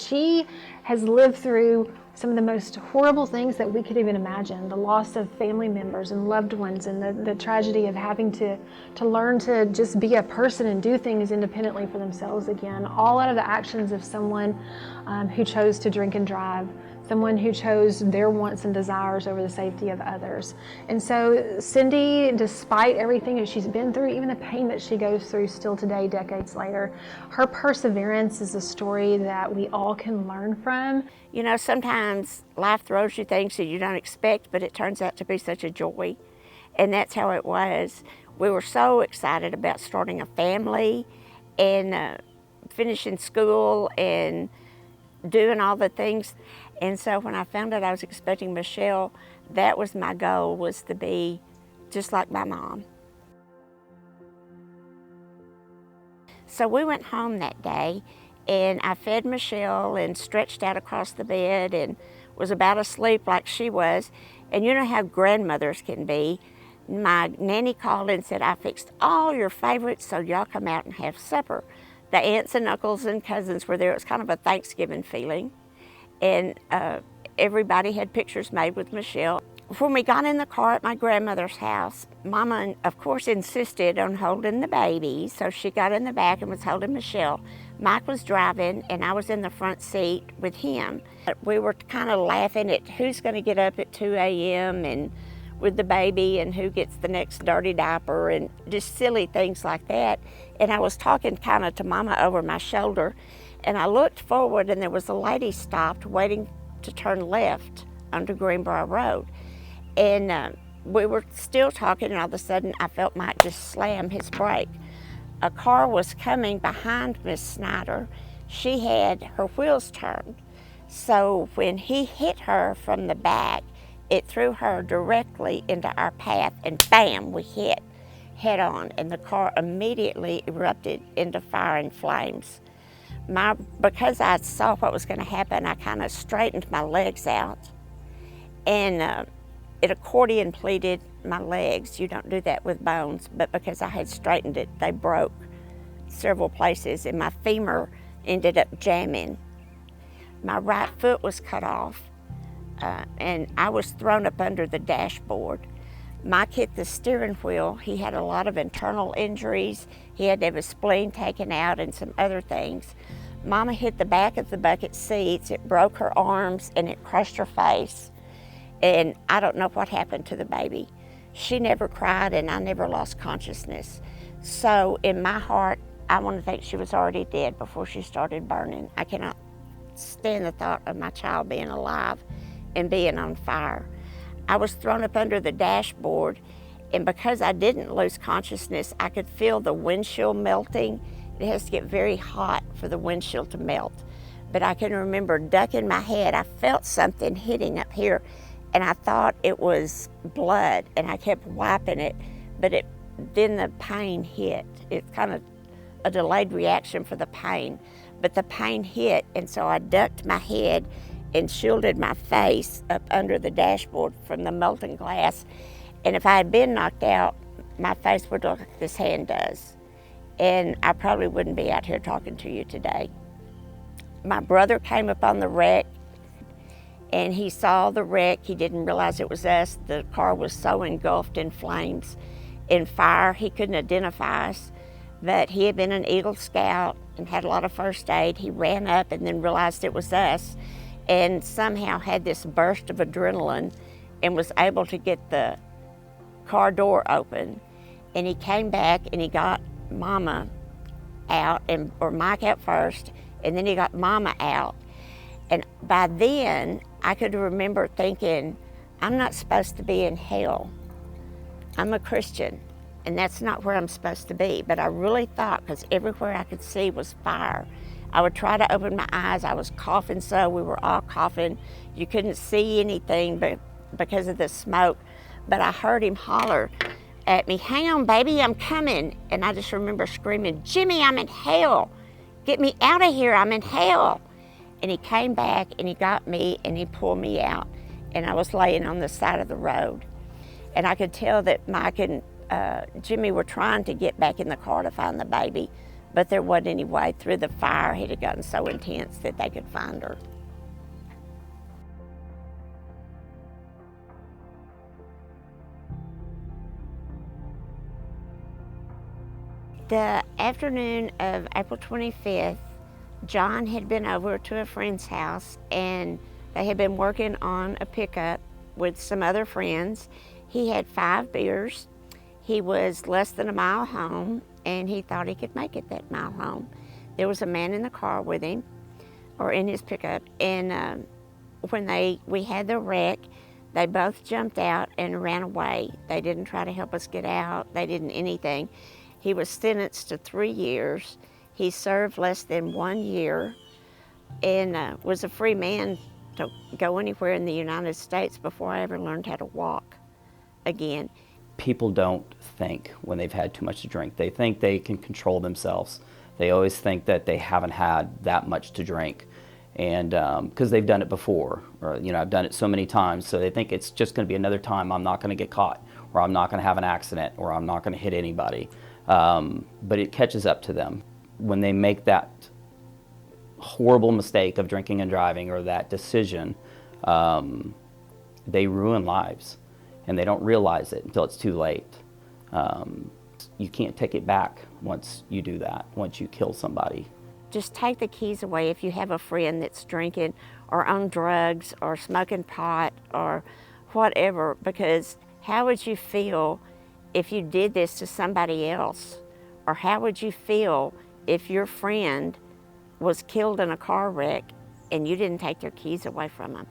she has lived through some of the most horrible things that we could even imagine, the loss of family members and loved ones, and the tragedy of having to learn to just be a person and do things independently for themselves again, all out of the actions of someone who chose to drink and drive, someone who chose their wants and desires over the safety of others. And so Cindy, despite everything that she's been through, even the pain that she goes through still today, decades later, her perseverance is a story that we all can learn from. You know, sometimes life throws you things that you don't expect, but it turns out to be such a joy. And that's how it was. We were so excited about starting a family and finishing school and doing all the things. And so when I found out I was expecting Michelle, that was my goal, was to be just like my mom. So we went home that day, and I fed Michelle and stretched out across the bed and was about asleep like she was. And you know how grandmothers can be. My nanny called and said, I fixed all your favorites, so y'all come out and have supper. The aunts and uncles and cousins were there. It was kind of a Thanksgiving feeling. And everybody had pictures made with Michelle. When we got in the car at my grandmother's house, Mama, of course, insisted on holding the baby, so she got in the back and was holding Michelle. Mike was driving, and I was in the front seat with him. We were kind of laughing at who's going to get up at 2 a.m. and with the baby, and who gets the next dirty diaper, and just silly things like that. And I was talking kind of to Mama over my shoulder, and I looked forward, and there was a lady stopped waiting to turn left onto Greenbrier Road. And we were still talking, and all of a sudden I felt Mike just slam his brake. A car was coming behind Miss Snyder. She had her wheels turned. So when he hit her from the back, it threw her directly into our path, and bam, we hit head on, and the car immediately erupted into fire and flames. Because I saw what was going to happen, I kind of straightened my legs out, and it accordion pleated my legs. You don't do that with bones, but because I had straightened it, they broke several places, and my femur ended up jamming. My right foot was cut off, and I was thrown up under the dashboard. Mike hit the steering wheel. He had a lot of internal injuries. He had to have his spleen taken out and some other things. Mama hit the back of the bucket seats. It broke her arms and it crushed her face. And I don't know what happened to the baby. She never cried, and I never lost consciousness. So in my heart, I want to think she was already dead before she started burning. I cannot stand the thought of my child being alive and being on fire. I was thrown up under the dashboard, and because I didn't lose consciousness, I could feel the windshield melting. It has to get very hot for the windshield to melt. But I can remember ducking my head. I felt something hitting up here, and I thought it was blood, and I kept wiping it, but then the pain hit. It's kind of a delayed reaction for the pain, but the pain hit, and so I ducked my head and shielded my face up under the dashboard from the molten glass. And if I had been knocked out, my face would look like this hand does. And I probably wouldn't be out here talking to you today. My brother came up on the wreck, and he saw the wreck. He didn't realize it was us. The car was so engulfed in flames and fire, he couldn't identify us. But he had been an Eagle Scout and had a lot of first aid. He ran up and then realized it was us, and somehow had this burst of adrenaline and was able to get the car door open. And he came back and he got Mama out, or Mike out first, and then he got Mama out. And by then, I could remember thinking, I'm not supposed to be in hell. I'm a Christian, and that's not where I'm supposed to be. But I really thought, because everywhere I could see was fire, I would try to open my eyes. I was coughing, so we were all coughing. You couldn't see anything but because of the smoke. But I heard him holler at me, hang on, baby, I'm coming. And I just remember screaming, Jimmy, I'm in hell. Get me out of here, I'm in hell. And he came back and he got me and he pulled me out. And I was laying on the side of the road. And I could tell that Mike and Jimmy were trying to get back in the car to find the baby, but there wasn't any way through the fire. It had gotten so intense that they could find her. The afternoon of April 25th, John had been over to a friend's house and they had been working on a pickup with some other friends. He had 5 beers. He was less than a mile home and he thought he could make it that mile home. There was a man in the car with him, or in his pickup, and when we had the wreck, they both jumped out and ran away. They didn't try to help us get out. They didn't anything. He was sentenced to 3 years. He served less than 1 year and was a free man to go anywhere in the United States before I ever learned how to walk again. People don't think when they've had too much to drink. They think they can control themselves. They always think that they haven't had that much to drink, and because they've done it before, or I've done it so many times, so they think it's just going to be another time I'm not going to get caught, or I'm not going to have an accident, or I'm not going to hit anybody. But it catches up to them when they make that horrible mistake of drinking and driving, or that decision. They ruin lives, and they don't realize it until it's too late. You can't take it back once you do that, once you kill somebody. Just take the keys away if you have a friend that's drinking or on drugs or smoking pot or whatever, because how would you feel if you did this to somebody else? Or how would you feel if your friend was killed in a car wreck and you didn't take their keys away from them?